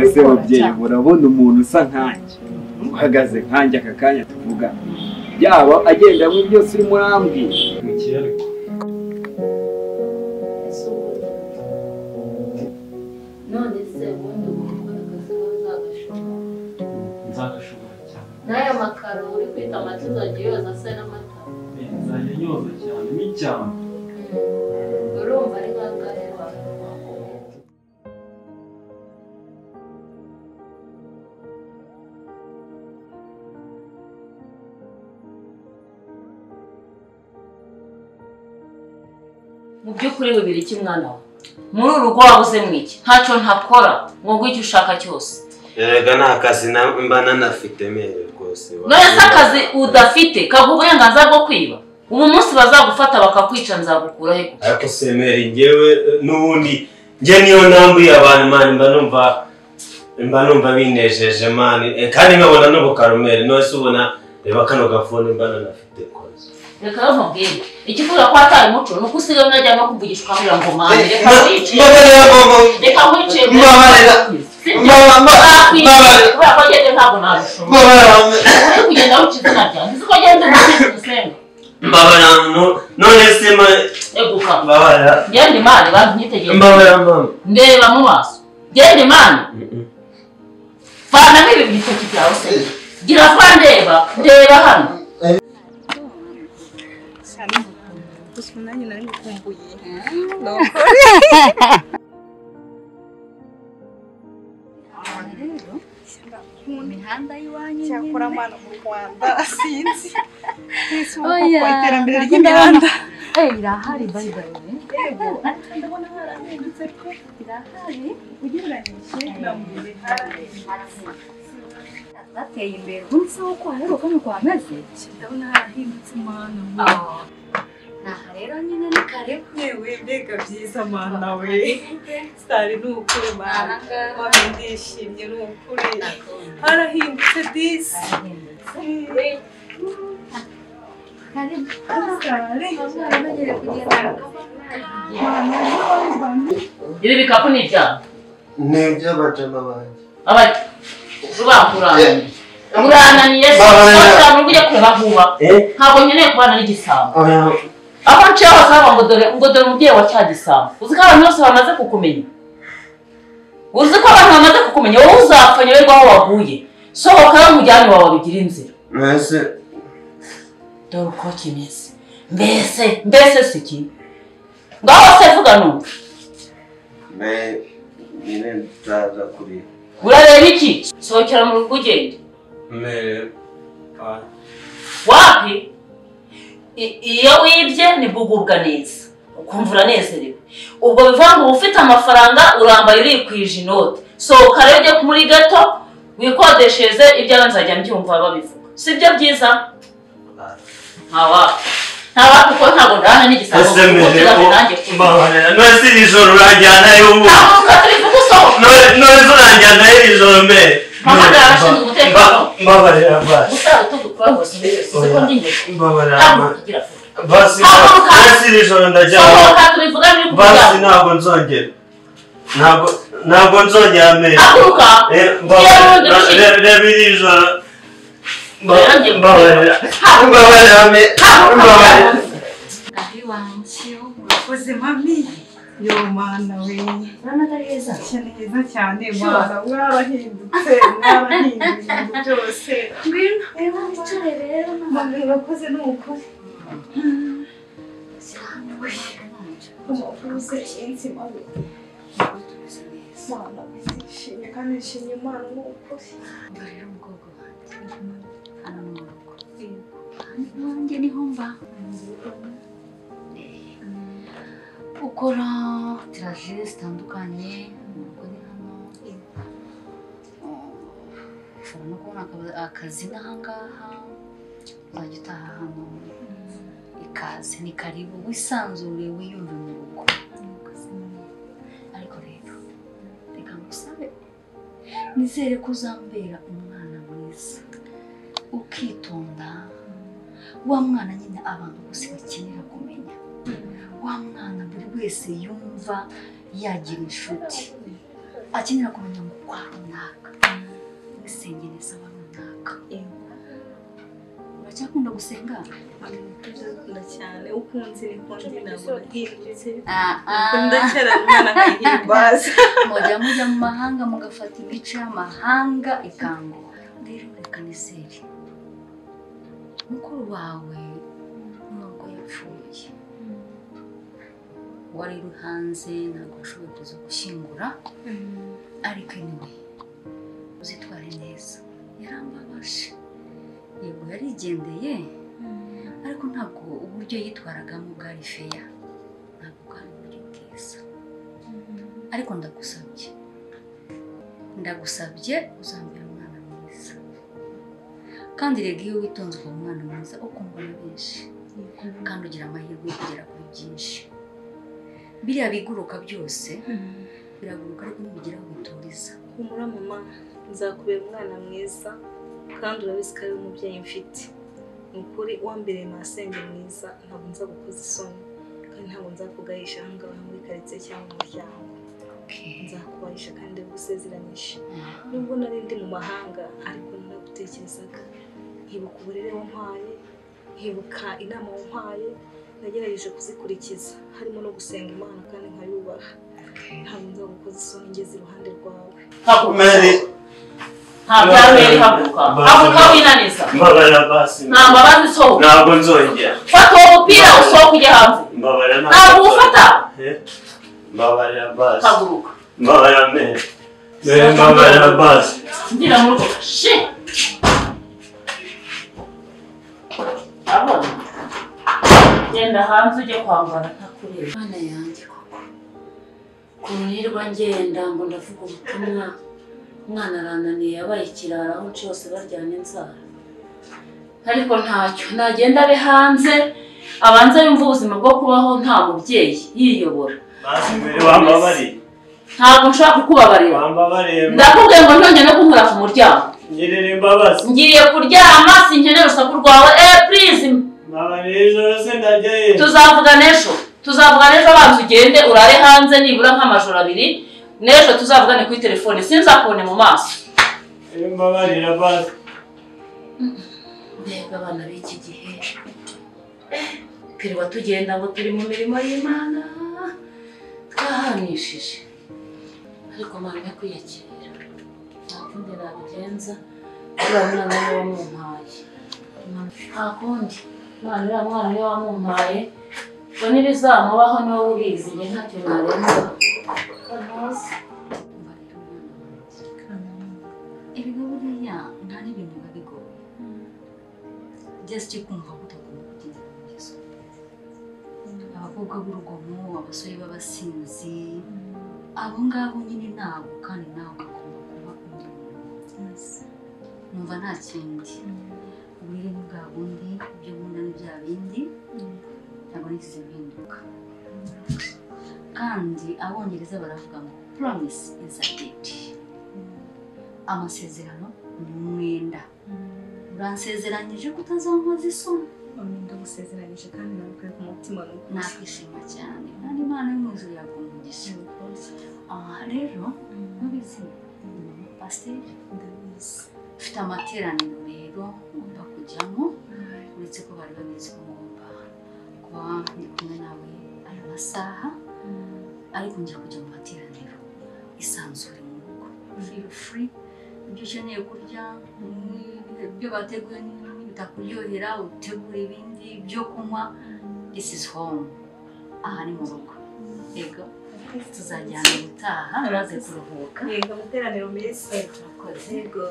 ase babyeyi murabona umuntu usa nkanjye uhagaze nkanjye aka kanya tuvuga yaba agenda mu byose uri murambwira none se ubundi gukora akazi uzagashobora nzagashobora cyane n'aya makaro uri kwita amata uzajya yoza se n'amata nzajya yoza cyane n'icyane urumva ari nk'akahe wawe mu by'ukuri bibiri iki mwana we muri uru rugo wabuze mwiki ntacyo ntakora ngo ngo icyo ushaka cyose erega nta kazi mba nanafite mere rwose none se akazi udafite kaguha uburenganzira bwo kwiba ubu munsi bazagufata bakakwica nzagukura he ariko se mere njyewe n'ubundi njye niyo nambuye abantu mani mba numva binejeje mani kandi nkabona n'ubukarumere none se ubona reba kano gafone mba nanafite koze reka nkubwire ikivuga ko atari umuco nuko usigaye unajya no kuvugisha ukamubwira ngo mani reka wice reka wice kubera ko agende ntabwo nabishobora uri kugenda wica izina ryanjye uzi ko agenda umusizi umusenga mbabara none se eguka mbabara genda imana bantu nyitegeye mbabara ndeba mu maso genda imana vanamo ibi bitoki byawe se gira vuba ndeba hano gusa nanjye nari ngukumbuye mu mihanda y'iwanyu cyakora amana mu Rwanda sinzi oya iterambere ry'imihanda irahari by the way yego ndabona harahindutse ko irahari ugereranyije na mbere bateye imbere umunsi wo kwaheruka no kwameze ndabona harahindutse mana naha rero nyine ni karibu yewe mbega byiza mana we sitari ni ukuri mana ndishimye ni ukuri harahindutse disi ibi bikapu ni ibyaha ni iby'abajama banjye urananiye cyane ujye kureba vuba ntabwo nkeneye kubana n'igisambo aho nciye hose haba ngo dore umubyeyi wa cya gisambo uzi ko abantu bose bamaze kukumenya wowe uzapfa nyoberwa aho waguye sohoka y'umujyane wawe bigira inzira dore uko kimeze mbese si iki ngaho se vuga numva nyine nzaza kureba urareba iki sohokera mu rugo ugende wapi iyo wibye nibwo ugubwa neza ukumva uranezerewe ubwo bivuga ngo ufite amafaranga urambaye urikwije inote sohoka rero ujye muri gato wikodeshereze ibyawe nzajya mbyumva babivuga sibyo byiza ntawa kuko ntabwo ndahana n'igisambo none se iri joro urajyana y'ubu none se urajyana y'iri joro mbere mpamagara abashinzwe umutekano mbabarira basi gusaza tugukora hose mbere siko ndi imbere mbabarira basi none iri joro ndajyana basi ntabwo nzongera mbere reba iri joro mbabarira urakoze mami yo mana we urabona ari heza cyane mana warahindutse ibintu byose ngwino wicare rero mami urakoze ni ukuri umuvuze ikinsi mami mana wishimye kandi nishimye imana ni ukuri dore rero umukobwa wanjye hano mu rugo iwanjye niho mba ukora tiraje zitandukanye mu rugo ni hano ushobora no kubona akazi n'ahangaha uzajya utaha hano ikaze ni karibu wisanzure wiyumve mu rugo ariko rero reka ngusabe nizere ko uzambera umwana mwiza ukitonda wa mwana nyine abantu bose bakenera kumenya wa mwana buri wese yumva yagira inshuti akenera kumenya ngo kwa runaka wisengereza wa runaka uracyakunda gusenga ndakunda cyane uko nzi niko ndi ntabwo nahindutse ndakera umwana nkahimbaza mujya mu mahanga mugafata imico y'amahanga ikango rero reka niseri mukuru wawe nubwo yapfuye wari uri hanze ntabwo washoboye kuza gushyingura ariko anyway uzitware neza yarambabaje yego yarigendeye ariko ntabwo uburyo yitwaragamo bwari feya ntabwo bwari uburyo bwiza ariko ndagusabye uzambera umwana mwiza kandi rega iyo witonze uwo mwana mwiza ukundwa na benshi kandi ugira amahirwe yo kugera kuri byinshi biriya biguruka byose biraguruka ariko ntibigeraho bituriza humura mama nzakubera umwana mwiza kandi urabizi ko ari umubyeyi mfite ni ukuri wambereye Masenge mwiza ntabwo nza gukoza isoni kandi ntabwo nzakugahisha ahangaha muri karitsiye cyangwa mu muryango nzakubahisha kandi gusezeranyisha nubwo nari ndi mu mahanga ariko naragutekerezaga nkibuka uburere wampaye nkibuka inama wampaye nagerageje kuzikurikiza harimo no gusenga Imana kandi nkayubaha ntabwo nza gukoza isoni ngeze iruhande rwawe haguruka winaniza mbabara basi nta mbabazi sohoka ntabwo nzongera fata uwo mupira usohoka ujye hanze ntabwo uwufata mbabara basi haguruka mbabara mbabara basi ngira mu rugo shi abona genda hanze ujye kwambara ntakureba Mana yanjye koko kunirwa ngenda ngo ndavuga ubutumwa umwana arananiye yabaye ikirara aho cyose baryana inzara ariko ntacyo nagenda abe hanze abanza yumva ubuzima bwo kubaho nta mubyeyi yiyobora wambabariye ntabwo nshaka kukubabarira ndakubwiye ngo ntongere no kunkura ku muryango ngirira imbabazi ngiye kuryama sinkeneye urusaku rwawe please mbabarira ijoro se ndajyayo tuzavugana ejo abanza ugende urare hanze nibura nk'amajoro 2 n'ejo tuzavugane kuri telefone sinzakubone mu maso mbabarira basi mbega abana b'iki gihe twirirwa tugenda ngo turi mu mirimo y'Imana twahanishije ariko Mana yakwiyakira nta kundi nabigenza uriya mwana niwe wamumpaye nta kundi uriya mwana niwe wamumpaye ngo n'ibizamubaho niwe ubizi njye ntacyo narenza ibigo buriya nta n'ibintu biba bigoye just kumva utagomba kugendera mu ngeso abakobwa b'urugomo abasore b'abasinzi abo ngabo nyine ntabwo kandi nawe ugomba kuba umuntu numva nta kindi uburere ni bwa bundi ibyo nkunda ni bya bindi ntabwo nigeze mpinduka kandi abongereza baravuga ngo promise is a debt amasezerano ni umwenda uransezeranyije ko utazankoza isoni ndagusezeranyije kandi nabikuye ku mutima nakwishima cyane kandi Imana yo mu ijuru yakumugisha rero mubizi pasiteri ndabizi ufite amateraniro rero ngomba kujyamo uretse ko bari babizi ko ngomba kuba ndi kumwe nawe ayo masaha ariko njya kujya mu materaniro isanzure mu rugo feel free ibyo ukeneye kurya ibyo bateguye bitakuryohera utegura ibindi byo kunywa this is home aha ni mu rugo yego tuzajyana ubutaha maze kuruhuka yego amateraniro meza turakoze yego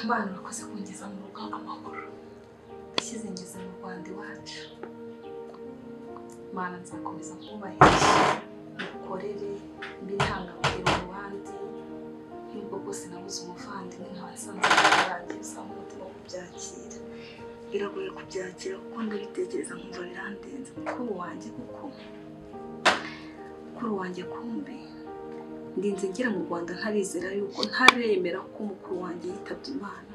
Mbana urakoze kungeza mu rugo amahoro ndashyize ngeze mu Rwanda iwacu Mana nzakomeza kubahisha mukorere mbihangabira mu bandi nubwo bwose nabuze umuvandimwe nkabasanze barangiye usanga umutima wo kubyakira biragoye kubyakira kuko ndabitekereza nkumva birandenze mukuru wanjye kumbe ndinze ngera mu Rwanda ntarizera yuko ntaremera ko mukuru wanjye yitabye Imana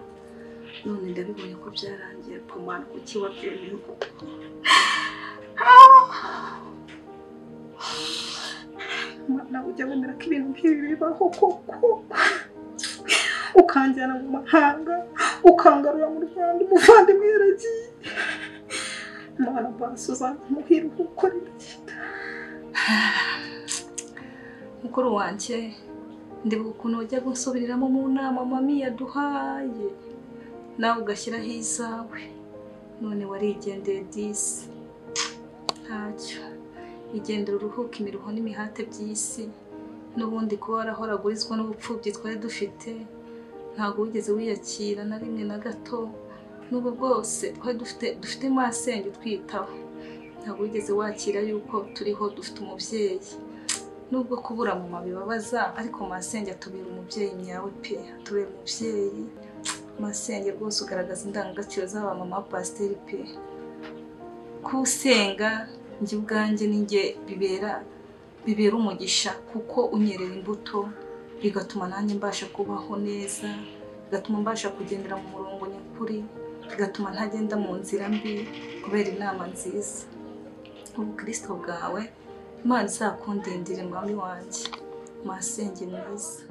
none ndabibonye ko byarangiye pomana kuki wabyemeye koko mana ujya wemera ko ibintu nk'ibi bibaho koko ukanjyana mu mahanga ukangarura mu Rwanda umuvandimwe yaragiye mana basuza muhira ukora iki mukuru wanjye ndibuka ukuntu wajya gusubiriramo mu nama mami yaduhaye nawe ugashyiraho izawe none warigendeye disi ntacyo igendera uruhuka imiruho n'imihate by'isi n'ubundi kuba warahoragurizwa n'ubupfubyi twari dufite ntabwo wigeze wiyakira na rimwe na gato n'ubu bwose twari dufite Masenge utwitaho ntabwo wigeze wakira yuko turiho dufite umubyeyi nubwo kubura mama bibabaza ariko Masenge atubera umubyeyi nyawe pe atubera umubyeyi Masenge rwose ugaragaza indangagaciro z'aba mama pasiteri pe kusenga njye ubwanjye ninjye bibera umugisha kuko unyerera imbuto bigatuma nanjye mbasha kubaho neza bigatuma mbasha kugendera mu murongo nyakuri bigatuma ntagenda mu nzira mbi kubera inama nziza ubukristo bwawe Imana izakundindire mwami wanjye Masenge mwiza